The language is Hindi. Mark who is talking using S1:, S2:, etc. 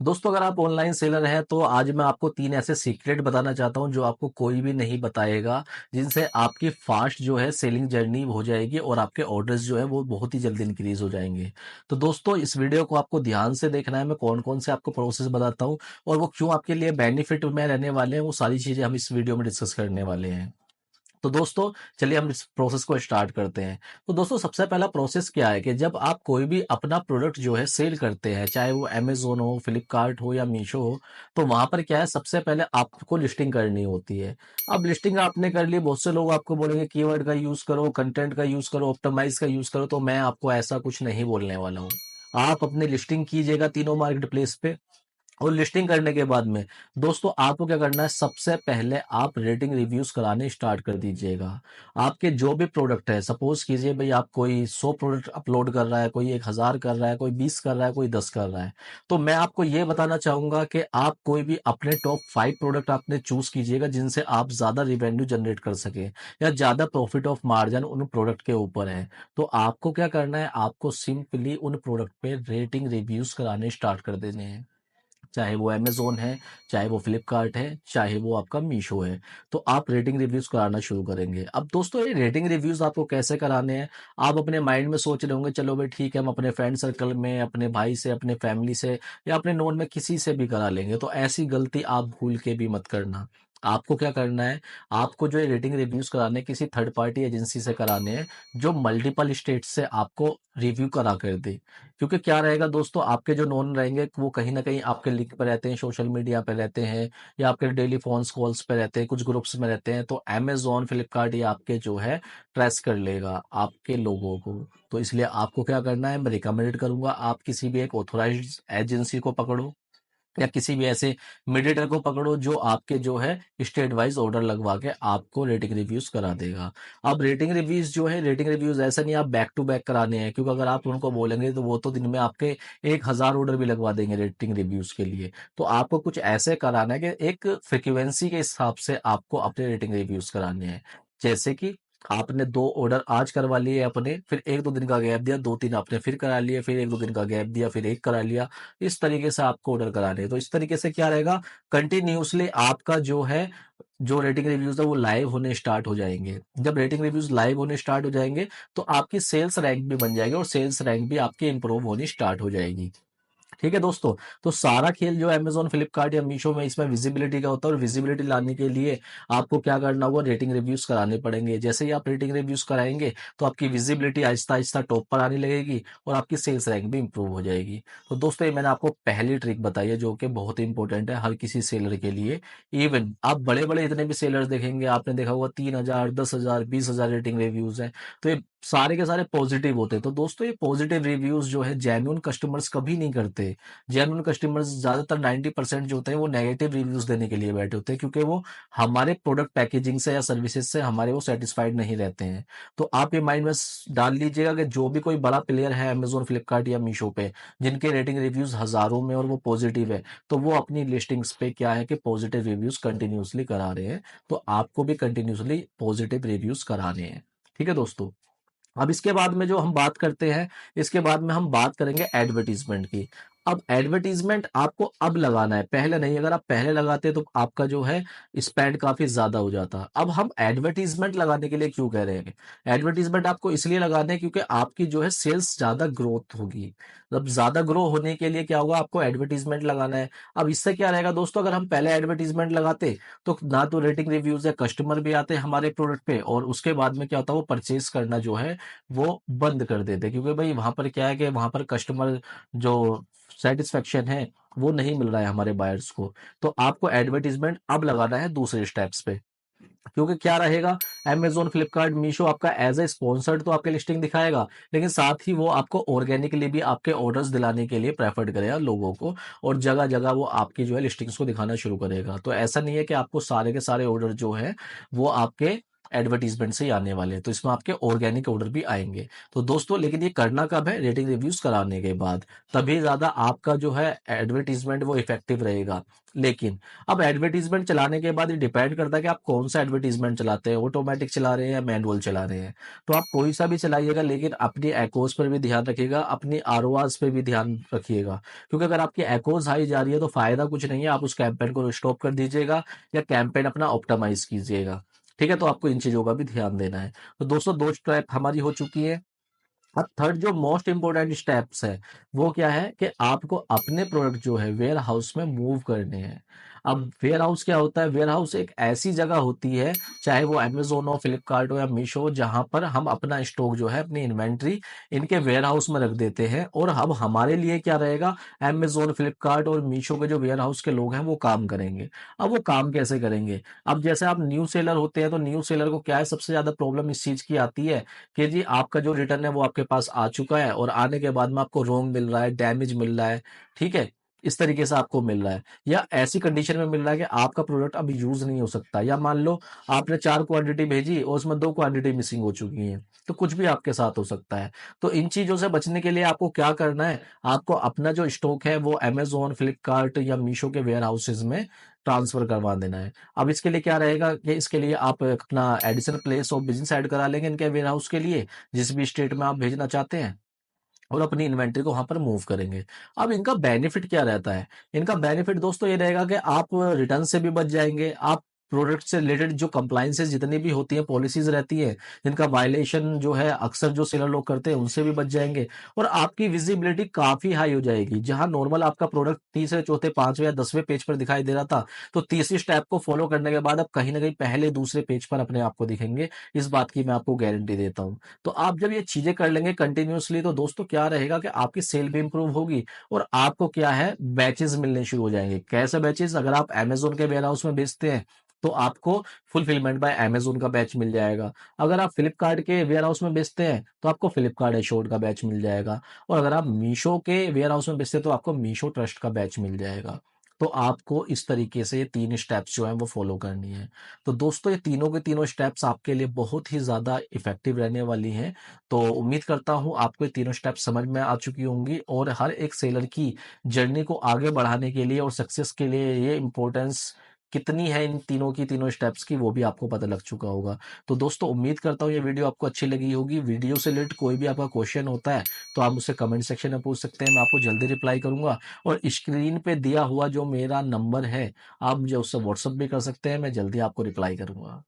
S1: दोस्तों अगर आप ऑनलाइन सेलर हैं तो आज मैं आपको 3 ऐसे सीक्रेट बताना चाहता हूं जो आपको कोई भी नहीं बताएगा, जिनसे आपकी फास्ट जो है सेलिंग जर्नी हो जाएगी और आपके ऑर्डर्स जो है वो बहुत ही जल्दी इंक्रीज हो जाएंगे। तो दोस्तों इस वीडियो को आपको ध्यान से देखना है, मैं कौन-कौन से आपको प्रोसेस बताता हूं और वो क्यों आपके लिए बेनिफिट में रहने वाले हैं, वो सारी चीजें हम इस वीडियो में डिस्कस करने वाले हैं। तो दोस्तों चलिए हम इस प्रोसेस को स्टार्ट करते हैं। तो दोस्तों सबसे पहला प्रोसेस क्या है कि जब आप कोई भी अपना प्रोडक्ट जो है सेल करते हैं, चाहे वो अमेज़न हो, फ्लिपकार्ट हो या मीशो हो, तो वहाँ पर क्या है, सबसे पहले आपको लिस्टिंग करनी होती है। अब लिस्टिंग आपने कर ली, बहुत से लोग आपको बोलेंगे कीवर्ड का यूज़ करो, कंटेंट का यूज़ करो, ऑप्टिमाइज़ का यूज़ करो, तो मैं आपको ऐसा कुछ नहीं बोलने वाला हूँ। आप अपनी लिस्टिंग कीजिएगा तीनों मार्केट प्लेस पे और लिस्टिंग करने के बाद में दोस्तों आपको क्या करना है, सबसे पहले आप रेटिंग रिव्यूज कराने स्टार्ट कर दीजिएगा। आपके जो भी प्रोडक्ट है, सपोज कीजिए भाई आप कोई 100 प्रोडक्ट अपलोड कर रहा है, कोई 1000 कर रहा है, कोई 20 कर रहा है, कोई 10 कर रहा है, तो मैं आपको ये बताना चाहूंगा कि आप कोई भी अपने टॉप 5 प्रोडक्ट आपने चूज कीजिएगा जिनसे आप ज्यादा रिवेन्यू जनरेट कर सके या ज्यादा प्रॉफिट ऑफ मार्जिन उन प्रोडक्ट के ऊपर है। तो आपको क्या करना है, आपको सिंपली उन प्रोडक्ट पे रेटिंग रिव्यूज कराने स्टार्ट कर देने हैं, चाहे वो अमेज़न है, चाहे वो फ्लिपकार्ट है, चाहे वो आपका मीशो है। तो आप रेटिंग रिव्यूज़ कराना शुरू करेंगे। अब दोस्तों ये रेटिंग रिव्यूज़ आपको कैसे कराने हैं? आप अपने माइंड में सोच रहे होंगे चलो भाई ठीक है, हम अपने फ्रेंड सर्कल में, अपने भाई से, अपने फैमिली से या अपने नोन में किसी से भी करा लेंगे। तो ऐसी गलती आप भूल के भी मत करना। आपको क्या करना है, आपको जो ये रेटिंग रिव्यूज़ कराने हैं किसी थर्ड पार्टी एजेंसी से कराने हैं, जो मल्टीपल स्टेट से आपको रिव्यू करा कर दे। क्योंकि क्या रहेगा दोस्तों, आपके जो नोन रहेंगे वो कहीं ना कहीं आपके लिंक पे रहते हैं, सोशल मीडिया पे रहते हैं या आपके डेली फोन्स कॉल्स पे रहते हैं, कुछ ग्रुप्स में रहते हैं, तो अमेजोन फ्लिपकार्ट ये आपके जो है ट्रेस कर लेगा आपके लोगों को। तो इसलिए आपको क्या करना है, मैं रिकमेंड करूंगा आप किसी भी एक ऑथोराइज एजेंसी को पकड़ो या किसी भी ऐसे मीडिएटर को पकड़ो जो आपके जो है स्टेट वाइज ऑर्डर लगवा के आपको रेटिंग रिव्यूज करा देगा। अब रेटिंग रिव्यूज जो है, रेटिंग रिव्यूज ऐसा नहीं आप बैक टू बैक कराने हैं, क्योंकि अगर आप उनको बोलेंगे तो वो तो दिन में आपके 1000 ऑर्डर भी लगवा देंगे रेटिंग रिव्यूज के लिए। तो आपको कुछ ऐसे कराना है कि एक फ्रिक्वेंसी के हिसाब से आपको अपने रेटिंग रिव्यूज कराने हैं। जैसे कि आपने 2 ऑर्डर आज करवा लिए अपने, फिर 1-2 दिन का गैप दिया, 2-3 आपने फिर करा लिए, फिर 1-2 दिन का गैप दिया, फिर 1 करा लिया। इस तरीके से आपको ऑर्डर कराने हैं। तो इस तरीके से क्या रहेगा, कंटिन्यूअसली आपका जो है, जो रेटिंग रिव्यूज है वो लाइव होने स्टार्ट हो जाएंगे। जब रेटिंग रिव्यूज लाइव होने स्टार्ट हो जाएंगे तो आपकी सेल्स रैंक भी बन जाएगी और सेल्स रैंक भी आपकी इंप्रूव होनी स्टार्ट हो जाएगी। ठीक है दोस्तों, तो सारा खेल जो अमेज़न, फ्लिपकार्ट या मीशो में इसमें विजिबिलिटी का होता है और विजिबिलिटी लाने के लिए आपको क्या करना होगा, रेटिंग रिव्यूज कराने पड़ेंगे। जैसे ही आप रेटिंग रिव्यूज कराएंगे तो आपकी विजिबिलिटी आहिस्ता आहिस्ता टॉप पर आने लगेगी और आपकी सेल्स रैंक भी इंप्रूव हो जाएगी। तो दोस्तों ये मैंने आपको पहली ट्रिक बताई है जो कि बहुत इंपॉर्टेंट है हर किसी सेलर के लिए। इवन आप बड़े बड़े इतने भी सेलर्स देखेंगे, आपने देखा होगा 3000, 10,000, 20,000 रेटिंग रिव्यूज हैं, तो ये सारे के सारे पॉजिटिव होते हैं। तो दोस्तों ये पॉजिटिव रिव्यूज जो है जेन्युइन कस्टमर्स कभी नहीं करते। जेन्युइन कस्टमर्स ज्यादातर 90% जो होते हैं वो नेगेटिव रिव्यूज देने के लिए बैठे होते हैं, क्योंकि वो हमारे प्रोडक्ट पैकेजिंग से या सर्विसेज से हमारे वो सेटिस्फाइड नहीं रहते हैं। तो आप ये माइंड में डाल लीजिएगा कि जो भी कोई बड़ा प्लेयर है अमेजोन, फ्लिपकार्ट या मीशो पे, जिनके रेटिंग रिव्यूज हजारों में और वो पॉजिटिव है, तो वो अपनी लिस्टिंग्स पे क्या है कि पॉजिटिव रिव्यूज कंटिन्यूसली करा रहे हैं। तो आपको भी कंटिन्यूसली पॉजिटिव रिव्यूज कराने हैं। ठीक है दोस्तों, अब इसके बाद में जो हम बात करते हैं, इसके बाद में हम बात करेंगे एडवर्टीजमेंट की। अब एडवर्टीजमेंट आपको अब लगाना है, पहले नहीं। अगर आप पहले लगाते तो आपका जो है स्पेंड काफी ज्यादा हो जाता। अब हम एडवर्टीजमेंट लगाने के लिए क्यों कह रहे हैं, एडवर्टीजमेंट आपको इसलिए लगाना है क्योंकि आपकी जो है सेल्स ज्यादा ग्रोथ होगी। अब ज्यादा ग्रो होने के लिए क्या होगा, आपको एडवर्टीजमेंट लगाना है। अब इससे क्या रहेगा दोस्तों, अगर हम पहले एडवर्टीजमेंट लगाते तो ना तो रेटिंग रिव्यूज या कस्टमर भी आते हमारे प्रोडक्ट पे, और उसके बाद में क्या होता है, वो परचेज करना जो है वो बंद कर देते, क्योंकि भाई वहां पर क्या है कि वहां पर कस्टमर जो सेटिस्फेक्शन है वो नहीं मिल रहा है हमारे बायर्स को। तो आपको एडवर्टीजमेंट अब लगाना है दूसरे स्टेप्स पे, क्योंकि क्या रहेगा, अमेजोन, फ्लिपकार्ट, मीशो आपका एज ए स्पॉन्सर्ड तो आपके लिस्टिंग दिखाएगा, लेकिन साथ ही वो आपको ऑर्गेनिकली भी आपके ऑर्डर्स दिलाने के लिए प्रेफर्ड करेगा लोगों को, और जगह जगह वो आपकी जो है लिस्टिंग्स को दिखाना शुरू करेगा। तो ऐसा नहीं है कि आपको सारे के सारे ऑर्डर जो है वो आपके एडवर्टीजमेंट से ही आने वाले हैं, तो इसमें आपके ऑर्गेनिक ऑर्डर भी आएंगे। तो दोस्तों लेकिन ये करना कब है, रेटिंग रिव्यूज कराने के बाद, तभी ज्यादा आपका जो है एडवर्टीजमेंट वो इफेक्टिव रहेगा। लेकिन अब एडवर्टीजमेंट चलाने के बाद ये डिपेंड करता है कि आप कौन सा एडवर्टीजमेंट चलाते हैं, ऑटोमेटिक चला रहे हैं या मैनुअल चला रहे हैं। तो आप कोई सा भी चलाइएगा, लेकिन अपनी एकोस पर भी ध्यान रखिएगा, अपनी आरओआरस पे भी ध्यान रखिएगा। क्योंकि अगर आपकी एकोस हाई जा रही है तो फायदा कुछ नहीं है, आप उस कैंपेन को स्टॉप कर दीजिएगा या कैंपेन अपना ऑप्टिमाइज कीजिएगा। ठीक है, तो आपको इन चीजों का भी ध्यान देना है। तो दोस्तों 2 स्टेप हमारी हो चुकी है। अब थर्ड जो मोस्ट इंपॉर्टेंट स्टेप्स है, वो क्या है कि आपको अपने प्रोडक्ट जो है वेयर हाउस में मूव करने हैं। अब वेयर हाउस क्या होता है, वेयर हाउस एक ऐसी जगह होती है, चाहे वो अमेजोन हो, फ्लिपकार्ट हो या मीशो हो, जहां पर हम अपना स्टॉक जो है, अपनी इन्वेंट्री इनके वेयर हाउस में रख देते हैं। और अब हमारे लिए क्या रहेगा, अमेजोन, फ्लिपकार्ट और मीशो के जो वेयर हाउस के लोग हैं वो काम करेंगे। अब वो काम कैसे करेंगे, अब जैसे आप न्यू सेलर होते हैं, तो न्यू सेलर को क्या है, सबसे ज्यादा प्रॉब्लम इस चीज की आती है कि जी आपका जो रिटर्न है वो आपके पास आ चुका है और आने के बाद में आपको रॉन्ग मिल रहा है, डैमेज मिल रहा है। ठीक है, इस तरीके से आपको मिल रहा है, या ऐसी कंडीशन में मिल रहा है कि आपका प्रोडक्ट अब यूज नहीं हो सकता, या मान लो आपने 4 क्वांटिटी भेजी और उसमें 2 क्वांटिटी मिसिंग हो चुकी हैं। तो कुछ भी आपके साथ हो सकता है। तो इन चीजों से बचने के लिए आपको क्या करना है, आपको अपना जो स्टॉक है वो अमेजोन, फ्लिपकार्ट या मीशो के वेयर हाउसेज में ट्रांसफर करवा देना है। अब इसके लिए क्या रहेगा कि इसके लिए आप अपना additional place of business add करा लेंगे इनके वेयर हाउस के लिए, जिस भी स्टेट में आप भेजना चाहते हैं, और अपनी इन्वेंट्री को वहां पर मूव करेंगे। अब इनका बेनिफिट क्या रहता है, इनका बेनिफिट दोस्तों ये रहेगा कि आप रिटर्न से भी बच जाएंगे, आप प्रोडक्ट से रिलेटेड जो कंप्लाइंसेस जितनी भी होती हैं, पॉलिसीज रहती है, जिनका वायलेशन जो है अक्सर जो सेलर लोग करते हैं, उनसे भी बच जाएंगे। और आपकी विजिबिलिटी काफी हाई हो जाएगी। जहां नॉर्मल आपका प्रोडक्ट तीसरे, चौथे, पांचवें या 10वें पेज पर दिखाई दे रहा था, तो तीसरी स्टेप को फॉलो करने के बाद अब कहीं ना कहीं पहले, दूसरे पेज पर अपने आप को दिखेंगे। इस बात की मैं आपको गारंटी देता हूँ। तो आप जब ये चीजें कर लेंगे कंटिन्यूअसली, तो दोस्तों क्या रहेगा कि आपकी सेल भी इंप्रूव होगी और आपको क्या है, बैचेस मिलने शुरू हो जाएंगे। कैसे बैचेस, अगर आप अमेजोन के वेयर हाउस में बेचते हैं तो आपको फुलफिलमेंट बाय अमेजोन का बैच मिल जाएगा। अगर आप फ्लिपकार्ट के वेयर हाउस में बेचते हैं तो आपको फ्लिपकार्ट एश्योर्ड का बैच मिल जाएगा। और अगर आप मीशो के वेयर हाउस में बेचते हैं तो आपको मीशो ट्रस्ट का बैच मिल जाएगा। तो आपको इस तरीके से ये 3 स्टेप्स जो हैं वो फॉलो करनी है। तो दोस्तों ये तीनों के तीनों स्टेप्स आपके लिए बहुत ही ज़्यादा इफ़ेक्टिव रहने वाली हैं। तो उम्मीद करता हूँ आपको ये तीनों स्टेप्स समझ में आ चुकी होंगी, और हर एक सेलर की जर्नी को आगे बढ़ाने के लिए और सक्सेस के लिए ये इम्पोर्टेंस कितनी है इन तीनों की, तीनों स्टेप्स की, वो भी आपको पता लग चुका होगा। तो दोस्तों उम्मीद करता हूँ ये वीडियो आपको अच्छी लगी होगी। वीडियो से रिलेटेड कोई भी आपका क्वेश्चन होता है तो आप मुझसे कमेंट सेक्शन में पूछ सकते हैं, मैं आपको जल्दी रिप्लाई करूंगा। और स्क्रीन पे दिया हुआ जो मेरा नंबर है, आप मुझे उससे व्हाट्सअप भी कर सकते हैं, मैं जल्दी आपको रिप्लाई करूंगा।